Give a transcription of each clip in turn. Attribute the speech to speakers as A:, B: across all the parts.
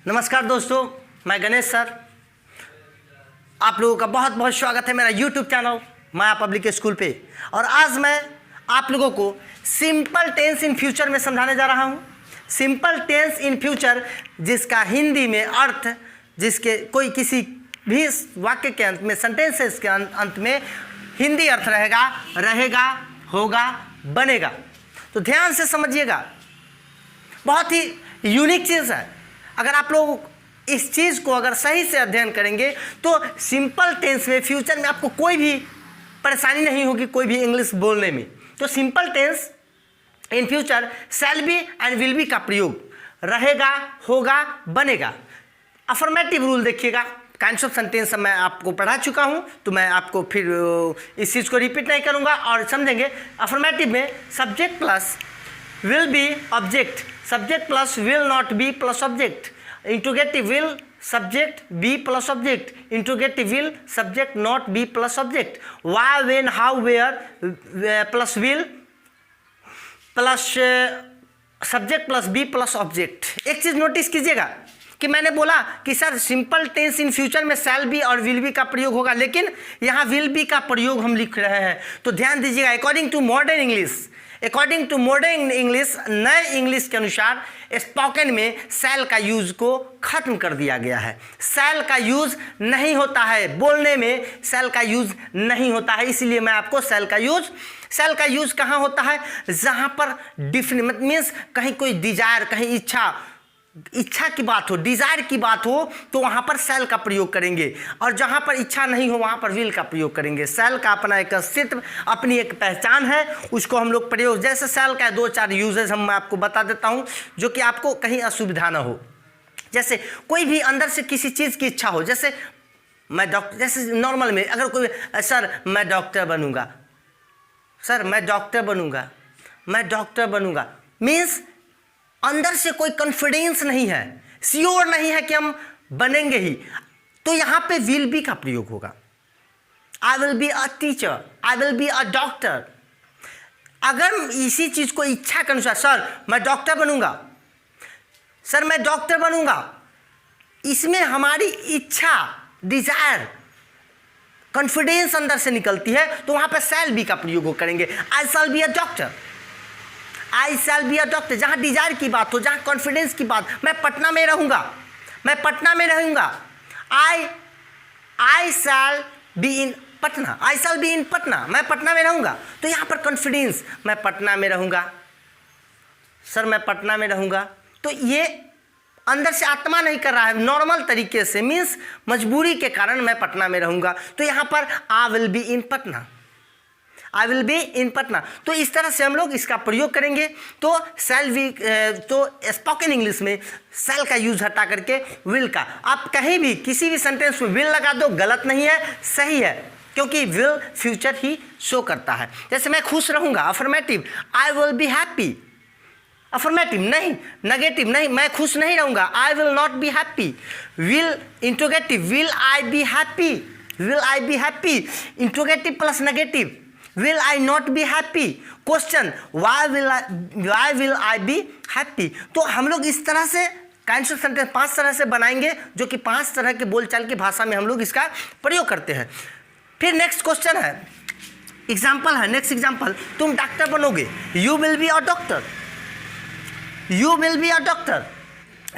A: नमस्कार दोस्तों, मैं गणेश सर। आप लोगों का बहुत बहुत स्वागत है मेरा यूट्यूब चैनल माया पब्लिक स्कूल पे। और आज मैं आप लोगों को सिंपल टेंस इन फ्यूचर में समझाने जा रहा हूँ। सिंपल टेंस इन फ्यूचर जिसका हिंदी में अर्थ, जिसके कोई किसी भी वाक्य के अंत में, सेंटेंसेस के अंत में हिंदी अर्थ रहेगा, होगा, बनेगा। तो ध्यान से समझिएगा, बहुत ही यूनिक चीज़ है। अगर आप लोग इस चीज़ को अगर सही से अध्ययन करेंगे तो सिंपल टेंस में फ्यूचर में आपको कोई भी परेशानी नहीं होगी कोई भी इंग्लिश बोलने में। तो simple tense in future shall be and will be का प्रयोग रहेगा, होगा, बनेगा। अफर्मेटिव रूल देखिएगा, काइंड्स ऑफ सेंटेंस मैं आपको पढ़ा चुका हूं, तो मैं आपको फिर इस चीज़ को रिपीट नहीं करूंगा और समझेंगे। अफर्मेटिव में subject plus will be object, subject plus will not be plus object, interrogative will subject be plus object, interrogative will subject not be plus object, why when how where plus will plus subject plus be plus object. एक चीज़ notice कीजिएगा कि मैंने बोला कि sir simple tense in future में shall be और will be का प्रयोग होगा, लेकिन यहाँ विल बी का प्रयोग हम लिख रहे हैं। तो ध्यान दीजिएगा, अकॉर्डिंग टू मॉडर्न इंग्लिश, नए इंग्लिश के अनुसार स्पोकन में शैल का यूज को खत्म कर दिया गया है। शैल का यूज नहीं होता है, बोलने में शैल का यूज नहीं होता है। इसलिए मैं आपको शैल का यूज कहाँ होता है, जहाँ पर डिफरेंट मीन्स कहीं कोई डिजायर, कहीं इच्छा की बात हो, डिजायर की बात हो, तो वहाँ पर शैल का प्रयोग करेंगे, और जहाँ पर इच्छा नहीं हो वहाँ पर विल का प्रयोग करेंगे। शैल का अपना एक अस्तित्व, अपनी एक पहचान है, उसको हम लोग प्रयोग, जैसे शैल का 2-4 यूजेज हम आपको बता देता हूँ जो कि आपको कहीं असुविधा ना हो। जैसे कोई भी अंदर से किसी चीज़ की इच्छा हो, जैसे मैं डॉक्टर, जैसे नॉर्मल में अगर कोई सर मैं डॉक्टर बनूंगा, सर मैं डॉक्टर बनूंगा मीन्स अंदर से कोई कॉन्फिडेंस नहीं है, श्योर नहीं है कि हम बनेंगे ही, तो यहाँ पे विल बी का प्रयोग होगा। आई will be a teacher, I will be a doctor. अगर इसी चीज़ को इच्छा के अनुसार, सर मैं डॉक्टर बनूंगा, इसमें हमारी इच्छा, डिजायर, कॉन्फिडेंस अंदर से निकलती है, तो वहाँ पर शैल बी का प्रयोग करेंगे। I shall be a doctor, I shall be a doctor. जहाँ डिजायर की बात हो, जहाँ कॉन्फिडेंस की बात, मैं पटना में रहूँगा, आई शैल बी इन पटना, मैं पटना में रहूँगा। तो यहाँ पर कॉन्फिडेंस, मैं पटना में रहूँगा, सर मैं पटना में रहूँगा, तो ये अंदर से आत्मा नहीं कर रहा है, नॉर्मल तरीके से मीन्स मजबूरी के कारण मैं पटना में रहूँगा। तो यहाँ पर आई विल बी इन पटना, तो इस तरह से हम लोग इसका प्रयोग करेंगे। तो स्पोकन इंग्लिश में शैल का यूज हटा करके विल का, आप कहीं भी किसी भी सेंटेंस में विल लगा दो, गलत नहीं है, सही है, क्योंकि विल फ्यूचर ही शो करता है। जैसे मैं खुश रहूंगा, affirmative, I will be happy. Affirmative नहीं, नेगेटिव नहीं, मैं खुश नहीं रहूंगा, आई will not be happy. Will interrogative, will I be happy, interrogative plus negative, will I not be happy? Question, why will I be happy? तो हम लोग इस तरह से काइंड्स ऑफ सेंटेंस 5 तरह से बनाएंगे, जो कि 5 तरह के बोलचाल की भाषा में हम लोग इसका प्रयोग करते हैं। फिर नेक्स्ट क्वेश्चन है, एग्जाम्पल है, नेक्स्ट एग्जाम्पल, तुम डॉक्टर बनोगे, you will be a doctor.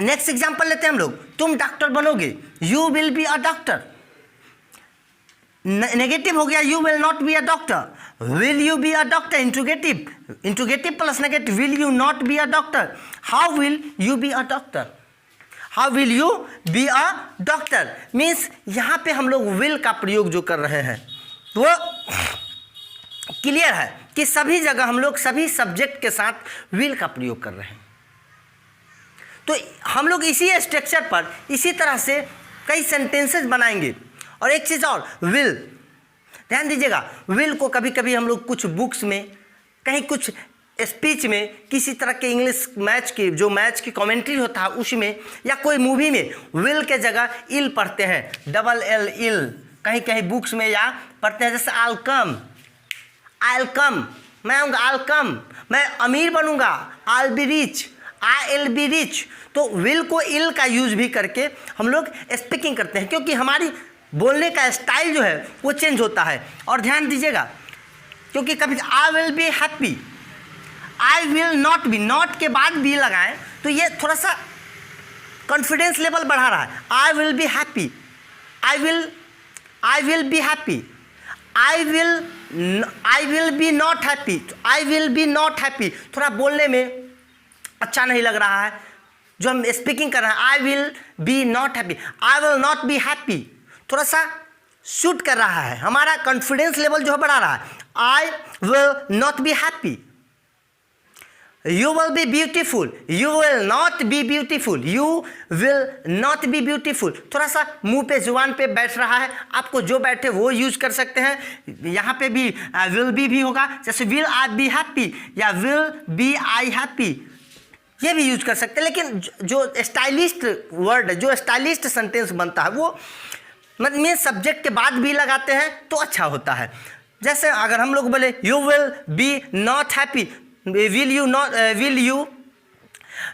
A: Next example लेते हैं हम लोग, तुम डॉक्टर बनोगे, you will be a doctor. Negative हो गया, you will not be a doctor, will you be a doctor, interrogative plus negative, will you not be a doctor, how will you be a doctor, means यहाँ पे हम लोग will का प्रयोग जो कर रहे हैं वो क्लियर है कि सभी जगह हम लोग सभी सब्जेक्ट के साथ विल का प्रयोग कर रहे हैं। तो हम लोग इसी स्ट्रक्चर पर इसी तरह से कई सेंटेंसेस बनाएंगे। और एक चीज़ और, विल, ध्यान दीजिएगा, विल को कभी कभी हम लोग कुछ बुक्स में, कहीं कुछ स्पीच में, किसी तरह के इंग्लिश मैच की कमेंट्री होता है उसमें, या कोई मूवी में विल के जगह इल पढ़ते हैं, डबल एल, इल, कहीं कहीं बुक्स में या पढ़ते हैं। जैसे आई कम, मैं आऊँगा, आई कम, मैं अमीर बनूंगा, I be rich, I will be rich. तो विल को इल का यूज भी करके हम लोग स्पीकिंग करते हैं, क्योंकि हमारी बोलने का स्टाइल जो है वो चेंज होता है। और ध्यान दीजिएगा, क्योंकि कभी आई will be happy, I will not B, not के बाद बी लगाएं तो ये थोड़ा सा कॉन्फिडेंस लेवल बढ़ा रहा है। आई will be happy, I will be happy, I will be not happy, I will be not happy थोड़ा बोलने में अच्छा नहीं लग रहा है। जो हम स्पीकिंग कर रहे हैं, आई will be not happy, I will not be happy, थोड़ा सा शूट कर रहा है, हमारा कॉन्फिडेंस लेवल जो है बढ़ा रहा है। आई will not be happy, you will B beautiful, you will not B beautiful, you will not B beautiful, थोड़ा सा मुंह पे जुबान पे बैठ रहा है। आपको जो बैठे वो यूज कर सकते हैं। यहाँ पे भी विल भी होगा, जैसे विल आई बी हैप्पी या विल बी आई हैप्पी, ये भी यूज कर सकते हैं। लेकिन जो स्टाइलिस्ट वर्ड, जो स्टाइलिस्ट सेंटेंस बनता है वो मतलब सब्जेक्ट के बाद भी लगाते हैं तो अच्छा होता है। जैसे अगर हम लोग बोले you will be not happy, will you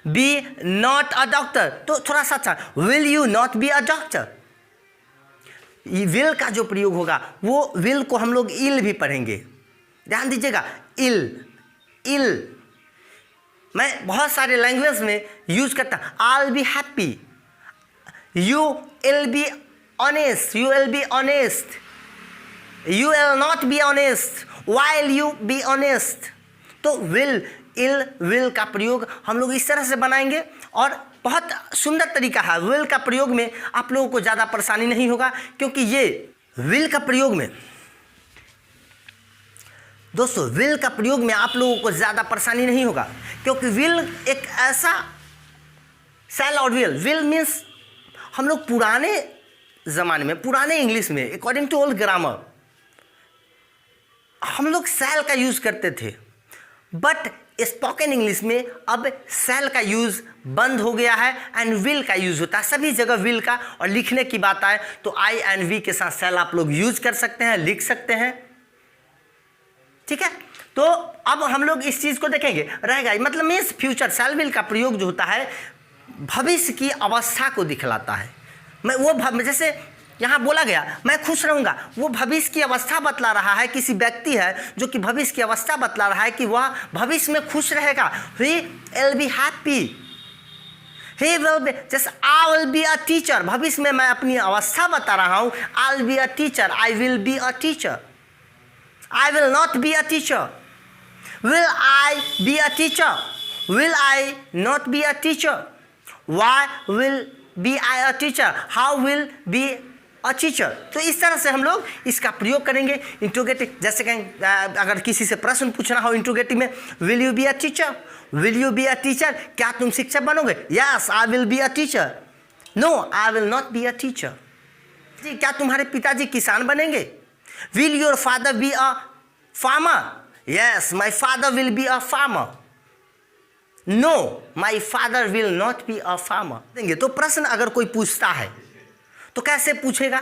A: be not a doctor, तो थोड़ा सा अच्छा, will you not be a doctor. Will का जो प्रयोग होगा वो विल को हम लोग इल भी पढ़ेंगे, ध्यान दीजिएगा। इल मैं बहुत सारे लैंग्वेज में यूज करता हूँ। I will be happy, you will be honest, you will be honest, you will not be honest, while you be honest. तो विल का प्रयोग हम लोग इस तरह से बनाएंगे और बहुत सुंदर तरीका है। विल का प्रयोग में आप लोगों को ज़्यादा परेशानी नहीं होगा, क्योंकि ये विल का प्रयोग में दोस्तों, विल का प्रयोग में आप लोगों को ज़्यादा परेशानी नहीं होगा, क्योंकि विल एक ऐसा शैल और विल मीन्स हम लोग पुराने ज़माने में, पुराने इंग्लिश में अकॉर्डिंग टू ओल्ड ग्रामर हम लोग शैल का यूज़ करते थे, बट स्पोकन इंग्लिश में अब शैल का यूज़ बंद हो गया है एंड विल का यूज़ होता है सभी जगह विल का। और लिखने की बात आए तो आई एंड वी के साथ शैल आप लोग यूज कर सकते हैं, लिख सकते हैं, ठीक है। तो अब हम लोग इस चीज़ को देखेंगे, रहेगा मतलब मीन्स फ्यूचर। शैल विल का प्रयोग जो होता है भविष्य की अवस्था को दिखलाता है। मैं वो जैसे यहाँ बोला गया मैं खुश रहूँगा, वो भविष्य की अवस्था बतला रहा है। किसी व्यक्ति है जो कि भविष्य की अवस्था बतला रहा है कि वह भविष्य में खुश रहेगा। He will be happy, he will be, जैसे I will be a teacher, भविष्य में मैं अपनी अवस्था बता रहा हूँ। I will be a teacher, I will be a teacher, I will not be a teacher, will I be a teacher, will I not be a teacher, why will be I a teacher, how will be a teacher. तो इस तरह से हम लोग इसका प्रयोग करेंगे। Interrogative, जैसे कहें अगर किसी से प्रश्न पूछना हो इंट्रोगेटिव में, will you be a teacher, will you be a teacher, क्या तुम शिक्षक बनोगे? Yes I will be a teacher, no I will not be a teacher. जी, क्या तुम्हारे पिताजी किसान बनेंगे? Will your father be a farmer? Yes my father will be a farmer, no my father will not be a farmer. देंगे तो प्रश्न अगर कोई पूछता है तो कैसे पूछेगा?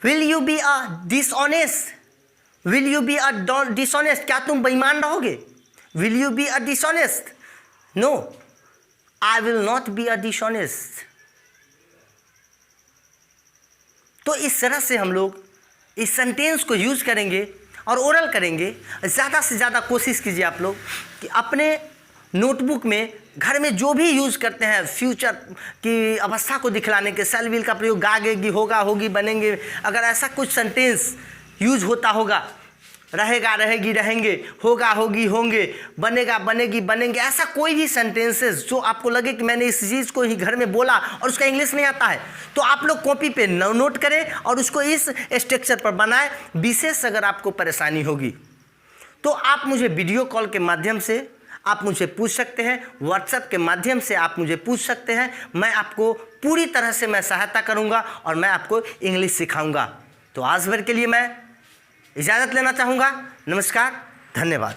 A: Will you be a dishonest, will you be a dishonest, क्या तुम बेईमान रहोगे? Will you be a dishonest? No I will not be a dishonest. तो इस तरह से हम लोग इस सेंटेंस को यूज करेंगे और ओरल करेंगे। ज़्यादा से ज़्यादा कोशिश कीजिए आप लोग कि अपने नोटबुक में घर में जो भी यूज़ करते हैं फ्यूचर की अवस्था को दिखलाने के, शैल विल का प्रयोग गागेगी, होगा, होगी, बनेंगे, अगर ऐसा कुछ सेंटेंस यूज होता होगा, रहेगा, रहेगी, रहेंगे, होगा, होगी, होंगे, बनेगा, बनेगी, बनेंगे, ऐसा कोई भी सेंटेंसेस जो आपको लगे कि मैंने इस चीज़ को ही घर में बोला और उसका इंग्लिश नहीं आता है, तो आप लोग कॉपी पे नोट करें और उसको इस स्ट्रक्चर पर बनाएं। विशेष अगर आपको परेशानी होगी तो आप मुझे वीडियो कॉल के माध्यम से आप मुझे पूछ सकते हैं, व्हाट्सएप के माध्यम से आप मुझे पूछ सकते हैं। मैं आपको पूरी तरह से मैं सहायता करूंगा और मैं आपको इंग्लिश सिखाऊंगा। तो आज भर के लिए मैं इजाज़त लेना चाहूँगा। नमस्कार, धन्यवाद।